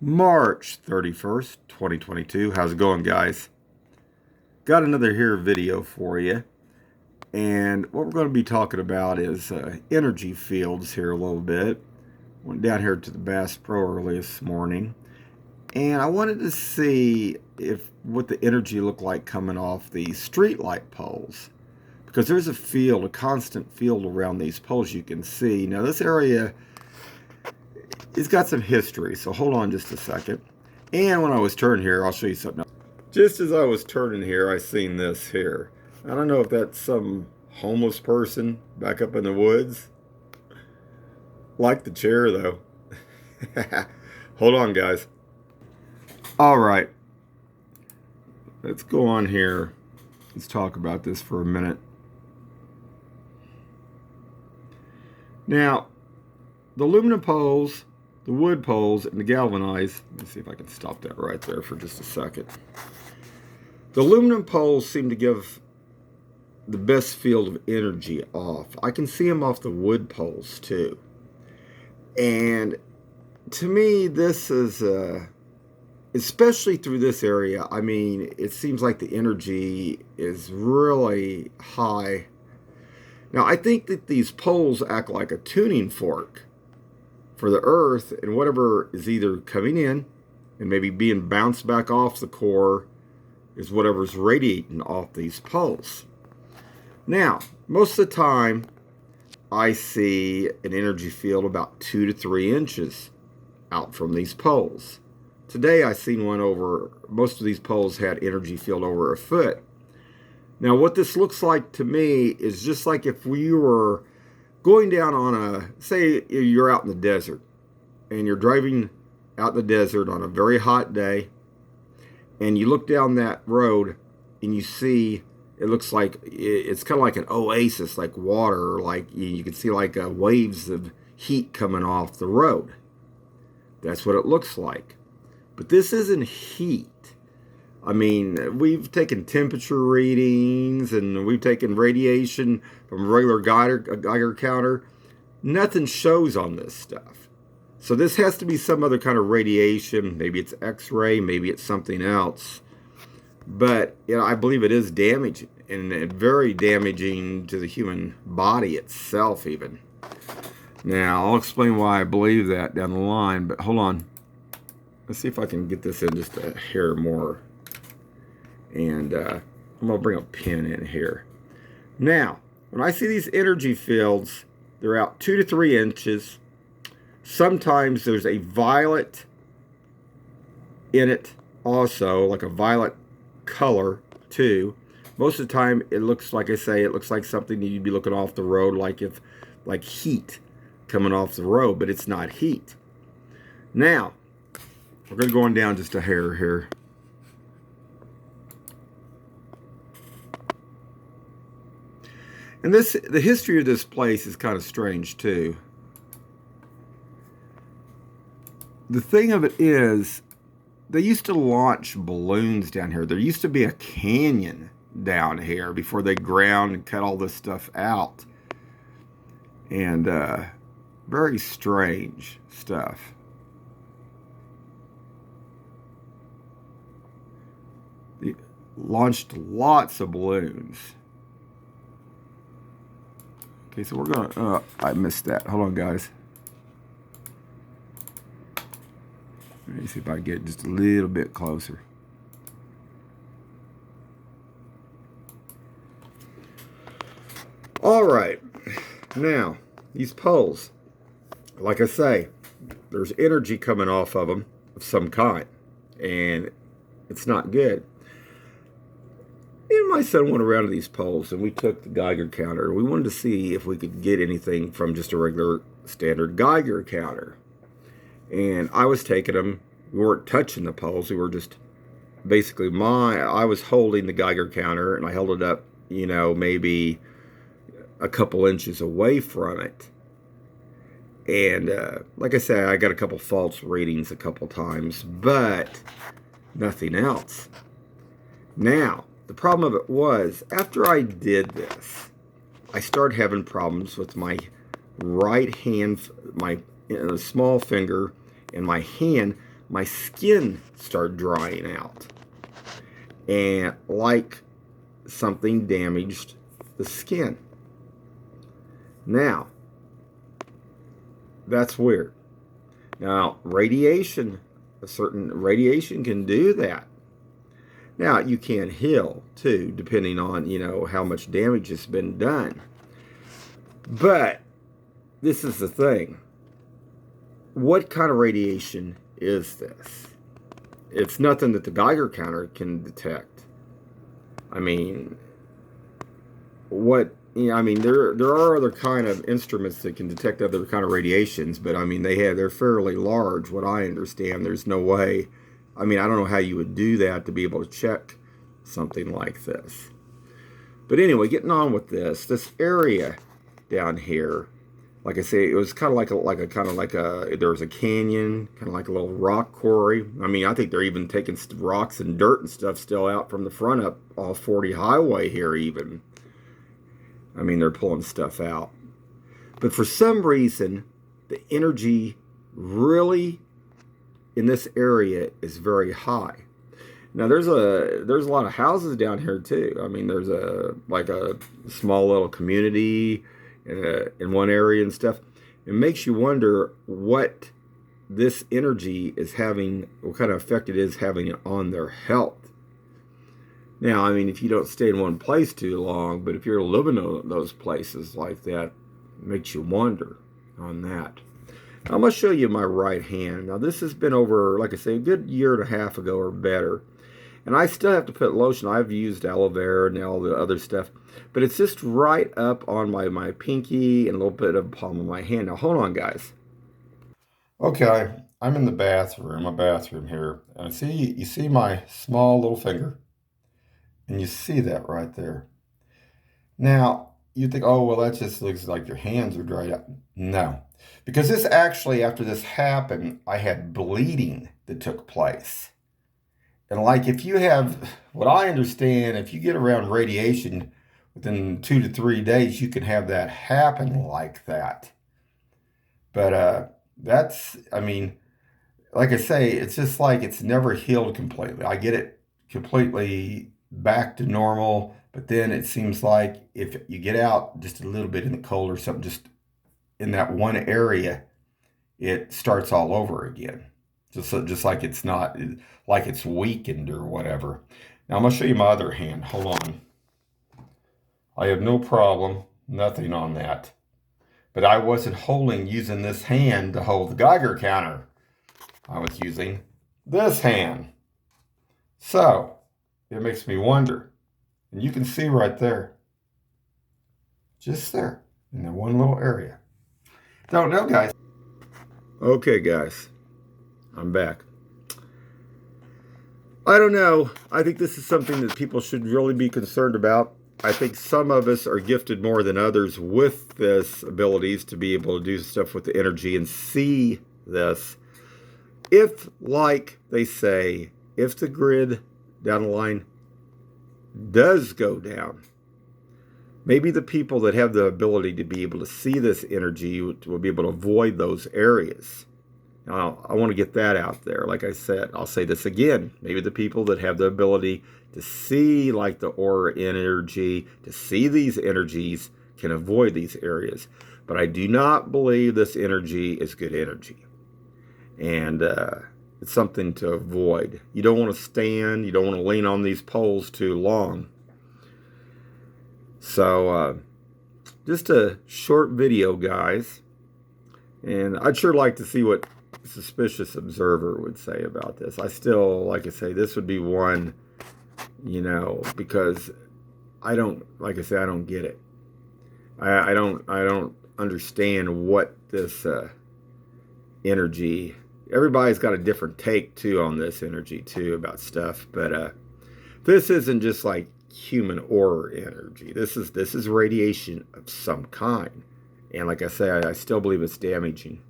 March 31st, 2022. How's it going, guys? Got another here video for you. And what we're going to be talking about is energy fields here a little bit. Went down here to the Bass Pro early this morning. And I wanted to see what the energy looked like coming off the street light poles. Because there's a field, a constant field around these poles you can see. Now this area, it's got some history, so hold on just a second. And when I was turning here, I'll show you something else. Just as I was turning here, I seen this here. I don't know if that's some homeless person back up in the woods. Like the chair, though. Hold on, guys. All right. Let's go on here. Let's talk about this for a minute. Now, the aluminum poles, the wood poles, and the galvanized, let me see if I can stop that right there for just a second. The aluminum poles seem to give the best field of energy off. I can see them off the wood poles too. And to me, this is, especially through this area, I mean, it seems like the energy is really high. Now, I think that these poles act like a tuning fork for the earth, and whatever is either coming in and maybe being bounced back off the core is whatever's radiating off these poles. Now, most of the time, I see an energy field about 2 to 3 inches out from these poles. Today, I seen one over, most of these poles had energy field over a foot. Now, what this looks like to me is just like if we were going down on a, say you're out in the desert and you're driving out in the desert on a very hot day and you look down that road and you see, it looks like, it's kind of like an oasis, like water, like you can see like waves of heat coming off the road. That's what it looks like. But this isn't heat. I mean, we've taken temperature readings and we've taken radiation from a regular Geiger counter. Nothing shows on this stuff. So this has to be some other kind of radiation. Maybe it's X-ray, maybe it's something else. But you know, I believe it is damaging, and very damaging to the human body itself even. Now, I'll explain why I believe that down the line, but hold on. Let's see if I can get this in just a hair more. And I'm going to bring a pin in here. Now, when I see these energy fields, they're out 2 to 3 inches. Sometimes there's a violet in it also, like a violet color too. Most of the time, it looks, like I say, it looks like something you'd be looking off the road, like heat coming off the road, but it's not heat. Now, we're going to go on down just a hair here. And the history of this place is kind of strange too. The thing of it is, they used to launch balloons down here. There used to be a canyon down here before they ground and cut all this stuff out. And very strange stuff. They launched lots of balloons. Okay, so we're gonna, I missed that. Hold on, guys. Let me see if I can get just a little bit closer. All right, now, these poles, like I say, there's energy coming off of them of some kind, and it's not good. And my son went around to these poles, and we took the Geiger counter. We wanted to see if we could get anything from just a regular standard Geiger counter. And I was taking them. We weren't touching the poles. We were just basically I was holding the Geiger counter, and I held it up, you know, maybe a couple inches away from it. And like I said, I got a couple false readings a couple times, but nothing else. Now, the problem of it was, after I did this, I started having problems with my right hand, my small finger, and my hand my skin started drying out. And like something damaged the skin. Now, that's weird. Now, radiation, a certain radiation can do that. Now, you can heal too, depending on, how much damage has been done. But this is the thing. What kind of radiation is this? It's nothing that the Geiger counter can detect. I mean, there are other kind of instruments that can detect other kind of radiations, but I mean, they're fairly large. What I understand, there's no way. I mean, I don't know how you would do that to be able to check something like this. But anyway, getting on with this area down here, like I say, it was kind of there was a canyon, kind of like a little rock quarry. I mean, I think they're even taking rocks and dirt and stuff still out from the front up off 40 highway here even. I mean, they're pulling stuff out. But for some reason, the energy really in this area is very high. Now there's a lot of houses down here too. I mean, there's a small little community in one area and stuff. It makes you wonder what this energy is having, what kind of effect it is having on their health. Now, I mean, if you don't stay in one place too long, but if you're living in those places like that, it makes you wonder on that. I'm going to show you my right hand. Now, this has been over, like I say, a good year and a half ago or better. And I still have to put lotion. I've used aloe vera and all the other stuff. But it's just right up on my pinky and a little bit of the palm of my hand. Now, hold on, guys. Okay, I'm in the bathroom, my bathroom here. And you see my small little finger. And you see that right there. Now, you think, oh, well, that just looks like your hands are dried up. No. Because this actually, after this happened, I had bleeding that took place. And like if you have, what I understand, if you get around radiation within 2 to 3 days, you can have that happen like that. But I mean, like I say, it's just like it's never healed completely. I get it completely back to normal, but then it seems like if you get out just a little bit in the cold or something, just in that one area, it starts all over again. Just like it's not, like it's weakened or whatever. Now I'm going to show you my other hand. Hold on. I have no problem, nothing on that. But I wasn't using this hand to hold the Geiger counter. I was using this hand. So, it makes me wonder. And you can see right there. Just there, in that one little area. Don't know, guys. Okay, guys. I'm back. I don't know. I think this is something that people should really be concerned about. I think some of us are gifted more than others with this abilities to be able to do stuff with the energy and see this. If, like they say, if the grid down the line does go down, maybe the people that have the ability to be able to see this energy will be able to avoid those areas. Now, I want to get that out there. Like I said, I'll say this again. Maybe the people that have the ability to see like the aura energy, to see these energies, can avoid these areas. But I do not believe this energy is good energy. And it's something to avoid. You don't want to stand, you don't want to lean on these poles too long. So, just a short video, guys. And I'd sure like to see what Suspicious Observer would say about this. I still, like I say, this would be one, because I don't get it. I don't understand what this energy. Everybody's got a different take too on this energy too about stuff, but this isn't just like human aura energy. This is radiation of some kind, and like I say, I still believe it's damaging.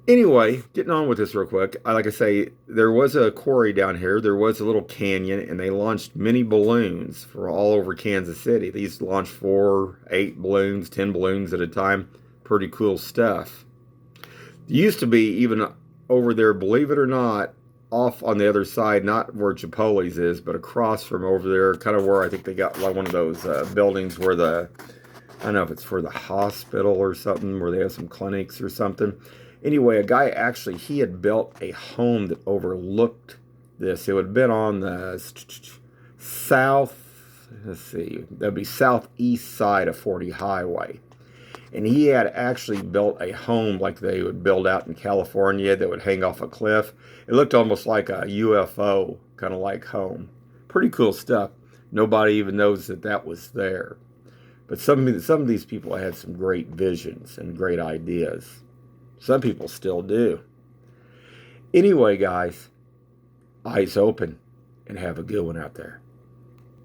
Anyway, getting on with this real quick. Like I say, there was a quarry down here. There was a little canyon, and they launched many balloons for all over Kansas City. These launched 4, 8 balloons, 10 balloons at a time. Pretty cool stuff. There used to be even over there, believe it or not, off on the other side, not where Chipotle's is, but across from over there, kind of where I think they got like one of those buildings where I don't know if it's for the hospital or something, where they have some clinics or something. Anyway, a guy actually, he had built a home that overlooked this. It would have been on the south, let's see, that'd be southeast side of 40 Highway. And he had actually built a home like they would build out in California that would hang off a cliff. It looked almost like a UFO, kind of like home. Pretty cool stuff. Nobody even knows that that was there. But some of these people had some great visions and great ideas. Some people still do. Anyway, guys, eyes open and have a good one out there.